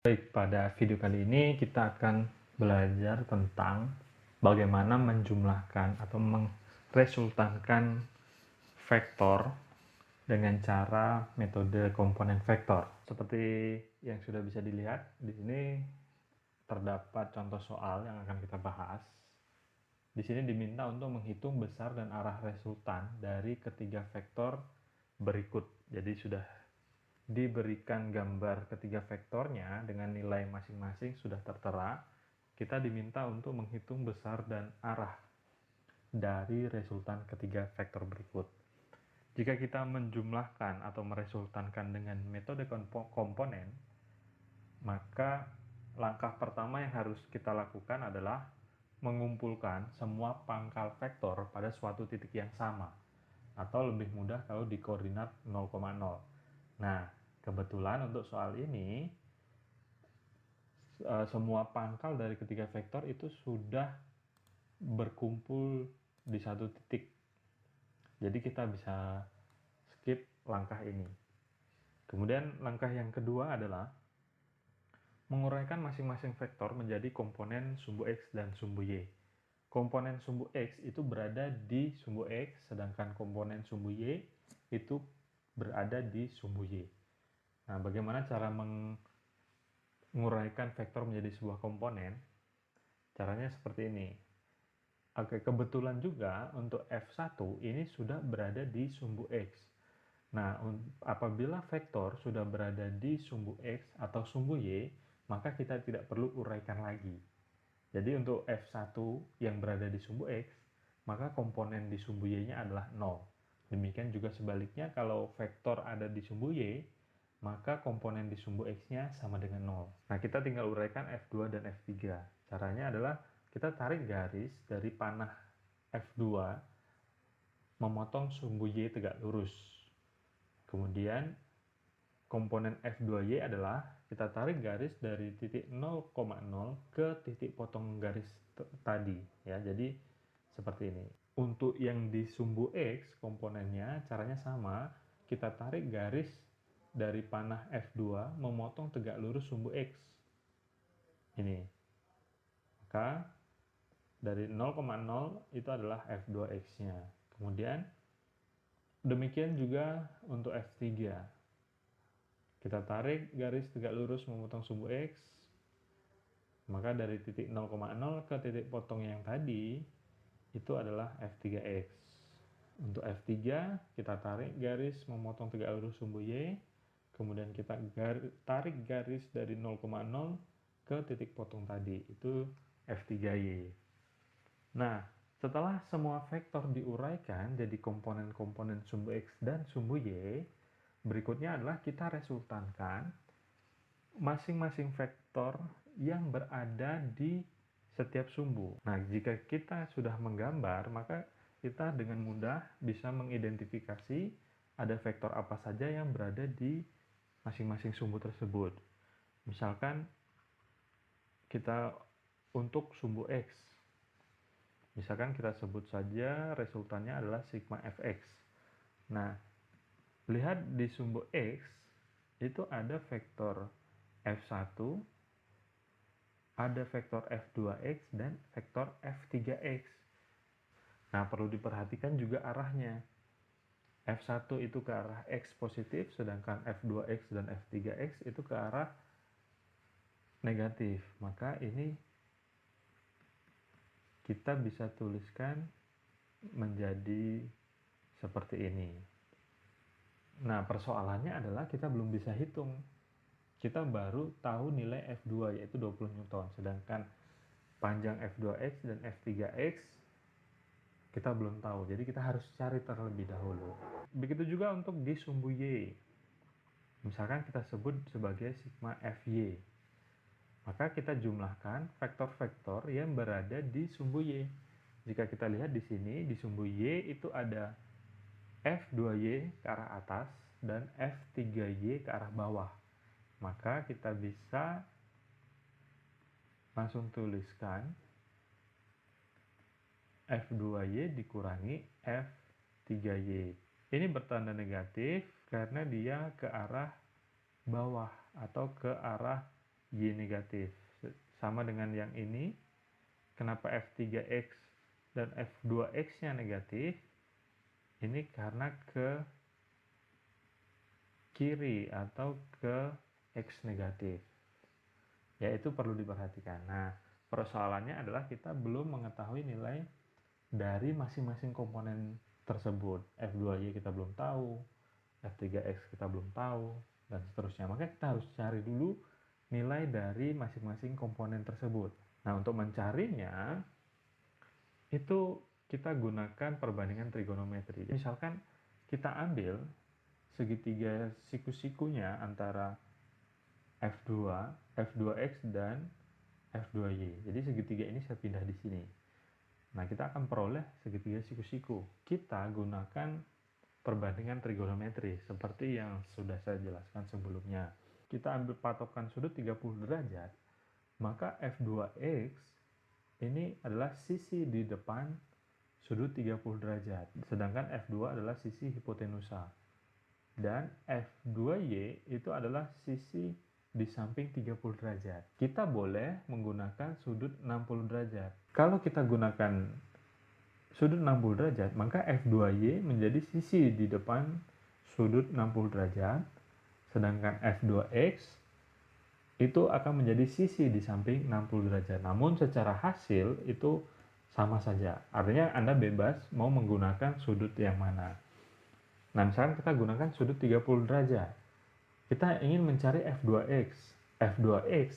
Baik, pada video kali ini kita akan belajar tentang bagaimana menjumlahkan atau meresultankan vektor dengan cara metode komponen vektor. Seperti yang sudah bisa dilihat, di sini terdapat contoh soal yang akan kita bahas. Di sini diminta untuk menghitung besar dan arah resultan dari ketiga vektor berikut. Jadi sudah diberikan gambar ketiga vektornya dengan nilai masing-masing sudah tertera. Kita diminta untuk menghitung besar dan arah dari resultan ketiga vektor berikut. Jika kita menjumlahkan atau meresultankan dengan metode komponen, maka langkah pertama yang harus kita lakukan adalah mengumpulkan semua pangkal vektor pada suatu titik yang sama, atau lebih mudah kalau di koordinat 0,0. Nah, kebetulan untuk soal ini semua pangkal dari ketiga vektor itu sudah berkumpul di satu titik. Jadi kita bisa skip langkah ini. Kemudian langkah yang kedua adalah menguraikan masing-masing vektor menjadi komponen sumbu X dan sumbu Y. Komponen sumbu X itu berada di sumbu X, sedangkan komponen sumbu Y itu berada di sumbu Y. Nah, bagaimana cara menguraikan vektor menjadi sebuah komponen? Caranya seperti ini. Oke, kebetulan juga untuk F1 ini sudah berada di sumbu X. Nah, apabila vektor sudah berada di sumbu X atau sumbu Y, maka kita tidak perlu uraikan lagi. Jadi untuk F1 yang berada di sumbu X, maka komponen di sumbu Y-nya adalah 0. Demikian juga sebaliknya, kalau vektor ada di sumbu Y, maka komponen di sumbu X-nya sama dengan 0. Nah, kita tinggal uraikan F2 dan F3. Caranya adalah kita tarik garis dari panah F2 memotong sumbu Y tegak lurus. Kemudian komponen F2Y adalah kita tarik garis dari titik 0,0 ke titik potong garis tadi ya. Jadi seperti ini. Untuk yang di sumbu X komponennya caranya sama, kita tarik garis dari panah F2 memotong tegak lurus sumbu X. Ini. Maka dari 0,0 itu adalah F2X-nya. Kemudian demikian juga untuk F3. Kita tarik garis tegak lurus memotong sumbu X, maka dari titik 0,0 ke titik potong yang tadi itu adalah F3X. Untuk F3 kita tarik garis memotong tegak lurus sumbu Y, kemudian kita tarik garis dari 0,0 ke titik potong tadi, itu F3Y. Nah, setelah semua vektor diuraikan jadi komponen-komponen sumbu X dan sumbu Y, berikutnya adalah kita resultankan masing-masing vektor yang berada di setiap sumbu. Nah, jika kita sudah menggambar, maka kita dengan mudah bisa mengidentifikasi ada vektor apa saja yang berada di masing-masing sumbu tersebut. Misalkan kita untuk sumbu X, misalkan kita sebut saja resultannya adalah sigma fx. Nah, lihat di sumbu X itu ada vektor F1, ada vektor F2X, dan vektor F3X. Nah, perlu diperhatikan juga arahnya. F1 itu ke arah X positif, sedangkan F2X dan F3X itu ke arah negatif. Maka ini kita bisa tuliskan menjadi seperti ini. Nah, persoalannya adalah kita belum bisa hitung. Kita baru tahu nilai F2 yaitu 20 Newton, sedangkan panjang F2X dan F3X kita belum tahu. Jadi kita harus cari terlebih dahulu. Begitu juga untuk di sumbu Y. Misalkan kita sebut sebagai sigma Fy. Maka kita jumlahkan vektor-vektor yang berada di sumbu Y. Jika kita lihat di sini, di sumbu Y itu ada F2Y ke arah atas dan F3Y ke arah bawah. Maka kita bisa langsung tuliskan F2Y dikurangi F3Y. Ini bertanda negatif karena dia ke arah bawah atau ke arah Y negatif. Sama dengan yang ini, kenapa F3X dan F2X-nya negatif? Ini karena ke kiri atau ke X negatif. Ya, itu perlu diperhatikan. Nah, persoalannya adalah kita belum mengetahui nilai dari masing-masing komponen tersebut. F2Y kita belum tahu, F3X kita belum tahu, dan seterusnya. Maka kita harus cari dulu nilai dari masing-masing komponen tersebut. Nah, untuk mencarinya, itu kita gunakan perbandingan trigonometri. Misalkan kita ambil segitiga siku-sikunya antara F2, F2X, dan F2Y. Jadi segitiga ini saya pindah di sini. Nah, kita akan peroleh segitiga siku-siku. Kita gunakan perbandingan trigonometri seperti yang sudah saya jelaskan sebelumnya. Kita ambil patokan sudut 30 derajat, maka F2X ini adalah sisi di depan sudut 30 derajat, sedangkan F2 adalah sisi hipotenusa. Dan F2Y itu adalah sisi di samping 30 derajat. Kita boleh menggunakan sudut 60 derajat. Kalau kita gunakan sudut 60 derajat, maka F2Y menjadi sisi di depan sudut 60 derajat, sedangkan F2X itu akan menjadi sisi di samping 60 derajat. Namun secara hasil itu sama saja. Artinya Anda bebas mau menggunakan sudut yang mana. Nah, misalkan kita gunakan sudut 30 derajat. Kita ingin mencari F2X. F2X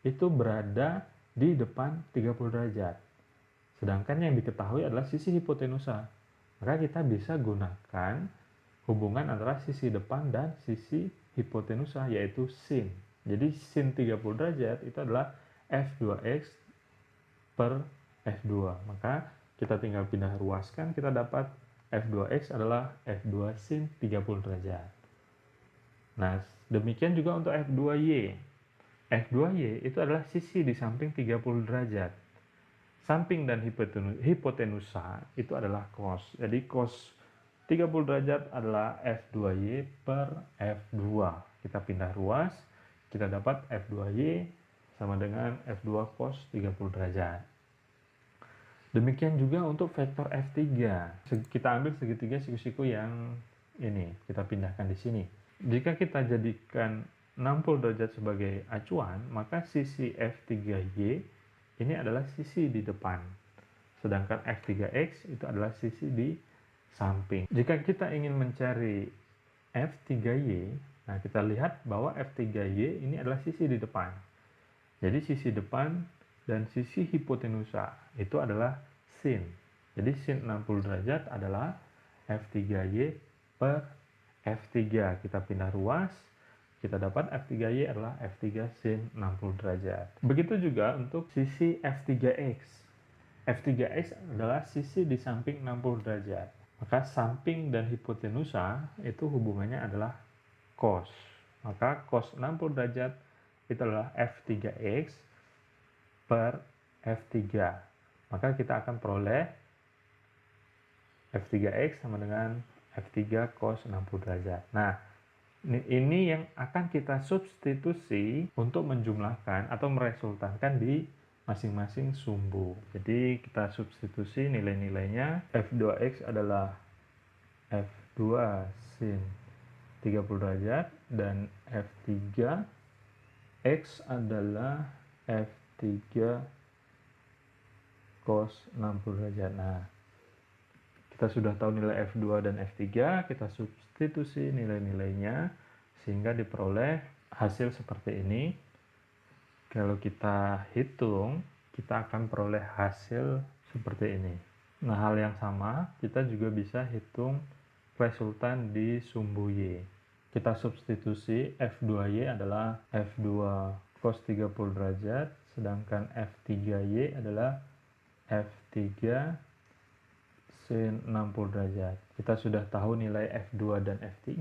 itu berada di depan 30 derajat. Sedangkan yang diketahui adalah sisi hipotenusa. Maka kita bisa gunakan hubungan antara sisi depan dan sisi hipotenusa, yaitu sin. Jadi sin 30 derajat itu adalah F2X per F2. Maka kita tinggal pindah ruaskan, kita dapat F2X adalah F2 sin 30 derajat. Nah, demikian juga untuk F2Y. F2Y itu adalah sisi di samping 30 derajat. Samping dan hipotenusa itu adalah cos. Jadi cos 30 derajat adalah F2Y per F2. Kita pindah ruas, kita dapat F2Y sama dengan F2 cos 30 derajat. Demikian juga untuk vektor F3. Kita ambil segitiga siku-siku yang ini, kita pindahkan di sini. Jika kita jadikan 60 derajat sebagai acuan, maka sisi F3Y ini adalah sisi di depan. Sedangkan F3X itu adalah sisi di samping. Jika kita ingin mencari F3Y, nah kita lihat bahwa F3Y ini adalah sisi di depan. Jadi sisi depan dan sisi hipotenusa itu adalah sin. Jadi sin 60 derajat adalah F3Y per F3. Kita pindah ruas, kita dapat F3Y adalah F3 sin 60 derajat. Begitu juga untuk sisi F3X. F3X adalah sisi di samping 60 derajat. Maka samping dan hipotenusa itu hubungannya adalah cos. Maka cos 60 derajat itu adalah F3X per F3. Maka kita akan peroleh F3X sama dengan F3 cos 60 derajat. Nah, ini yang akan kita substitusi untuk menjumlahkan atau meresultankan di masing-masing sumbu. Jadi kita substitusi nilai-nilainya. F2X adalah F2 sin 30 derajat dan F3X adalah F3 cos 60 derajat. Nah, kita sudah tahu nilai F2 dan F3, kita substitusi nilai-nilainya sehingga diperoleh hasil seperti ini. Kalau kita hitung, kita akan peroleh hasil seperti ini. Nah, hal yang sama kita juga bisa hitung resultan di sumbu Y. Kita substitusi F2Y adalah F2 cos 30 derajat, sedangkan F3Y adalah F3 sin 60 derajat. Kita sudah tahu nilai F2 dan F3,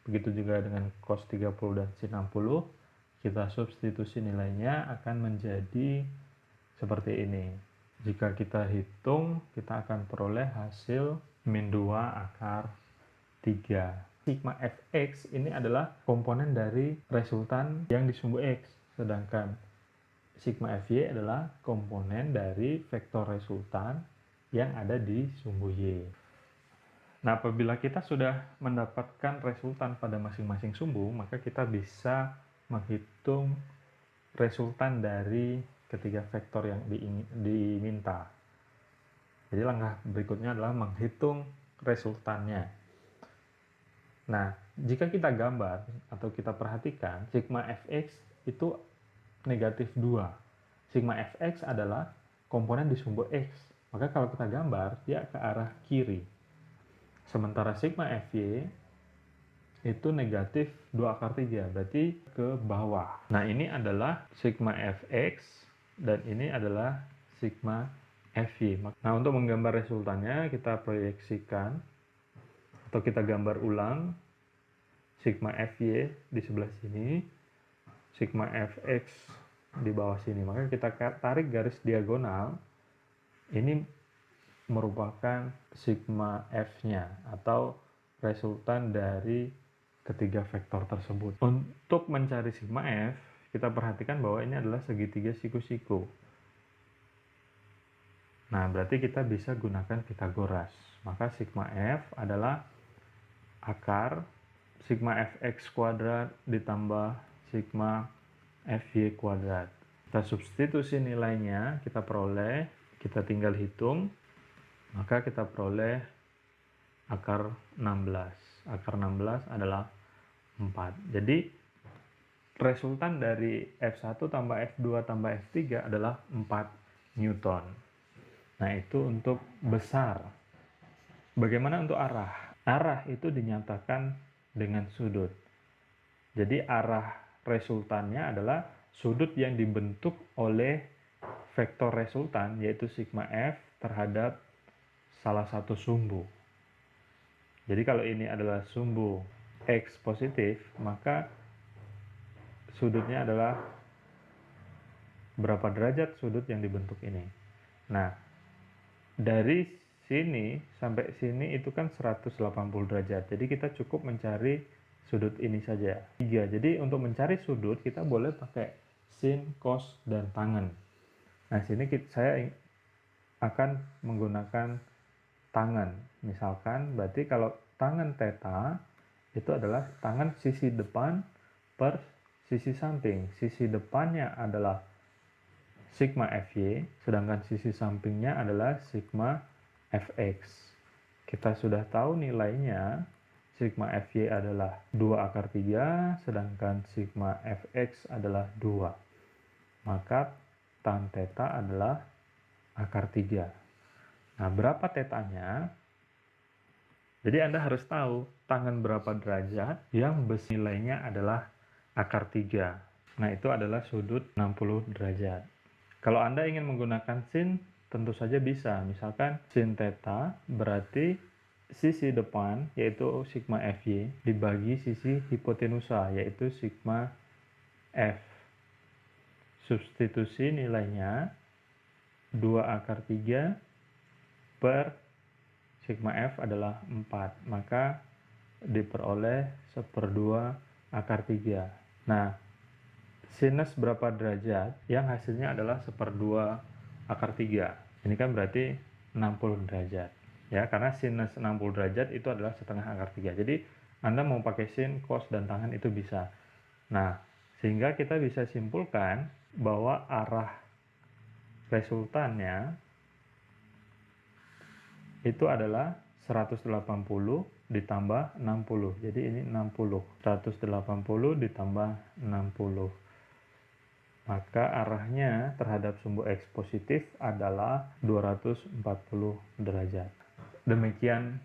begitu juga dengan cos 30 dan sin 60. Kita substitusi nilainya akan menjadi seperti ini. Jika kita hitung, kita akan peroleh hasil min 2 akar 3. Sigma Fx ini adalah komponen dari resultan yang di sumbu X. sedangkan sigma Fy adalah komponen dari vektor resultan yang ada di sumbu Y. Nah, apabila kita sudah mendapatkan resultan pada masing-masing sumbu, maka kita bisa menghitung resultan dari ketiga vektor yang diminta. Jadi langkah berikutnya adalah menghitung resultannya. Nah, jika kita gambar atau kita perhatikan, sigma Fx itu negatif 2. Sigma Fx adalah komponen di sumbu X. Maka kalau kita gambar, dia ke arah kiri. Sementara sigma Fy itu negatif 2 akar 3, berarti ke bawah. Nah, ini adalah sigma Fx dan ini adalah sigma Fy. Nah, untuk menggambar resultannya, kita proyeksikan atau kita gambar ulang sigma Fy di sebelah sini, sigma Fx di bawah sini. Maka kita tarik garis diagonal, ini merupakan sigma F-nya atau resultan dari ketiga vektor tersebut. Untuk mencari sigma F, kita perhatikan bahwa ini adalah segitiga siku-siku. Nah, berarti kita bisa gunakan Pythagoras. Maka sigma F adalah akar sigma Fx kuadrat ditambah sigma Fy kuadrat. Kita substitusi nilainya, kita peroleh, kita tinggal hitung, maka kita peroleh akar 16. Akar 16 adalah 4. Jadi resultan dari F1 tambah F2 tambah F3 adalah 4 Newton. Nah, itu untuk besar. Bagaimana untuk arah? Arah itu dinyatakan dengan sudut. Jadi arah resultannya adalah sudut yang dibentuk oleh vektor resultan, yaitu sigma F terhadap salah satu sumbu. Jadi kalau ini adalah sumbu X positif, maka sudutnya adalah berapa derajat sudut yang dibentuk ini. Nah, dari sini sampai sini itu kan 180 derajat. Jadi kita cukup mencari sudut ini saja. 3. Jadi untuk mencari sudut kita boleh pakai sin, cos, dan tangen. Nah, sini saya akan menggunakan tangen. Misalkan berarti kalau tangen theta itu adalah tangen sisi depan per sisi samping. Sisi depannya adalah sigma Fy, sedangkan sisi sampingnya adalah sigma Fx. Kita sudah tahu nilainya, sigma Fy adalah 2 akar 3, sedangkan sigma Fx adalah 2. Maka tan theta adalah akar 3. Nah, berapa tetanya? Jadi Anda harus tahu tangen berapa derajat yang nilainya adalah akar 3. Nah, itu adalah sudut 60 derajat. Kalau Anda ingin menggunakan sin, tentu saja bisa. Misalkan sin theta berarti sisi depan, yaitu sigma Fy, dibagi sisi hipotenusa, yaitu sigma F. Substitusi nilainya 2 akar 3 per sigma F adalah 4. Maka diperoleh 1/2 akar 3. Nah, sinus berapa derajat yang hasilnya adalah 1/2 akar 3. Ini kan berarti 60 derajat. Ya, karena sinus 60 derajat itu adalah setengah akar 3. Jadi Anda mau pakai sin, cos, dan tangen itu bisa. Nah, sehingga kita bisa simpulkan bahwa arah resultannya itu adalah 180 ditambah 60. Jadi ini 60. 180 ditambah 60. Maka arahnya terhadap sumbu X positif adalah 240 derajat. Demikian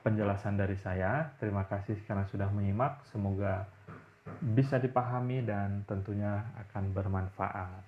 penjelasan dari saya. Terima kasih karena sudah menyimak. Semoga bisa dipahami dan tentunya akan bermanfaat.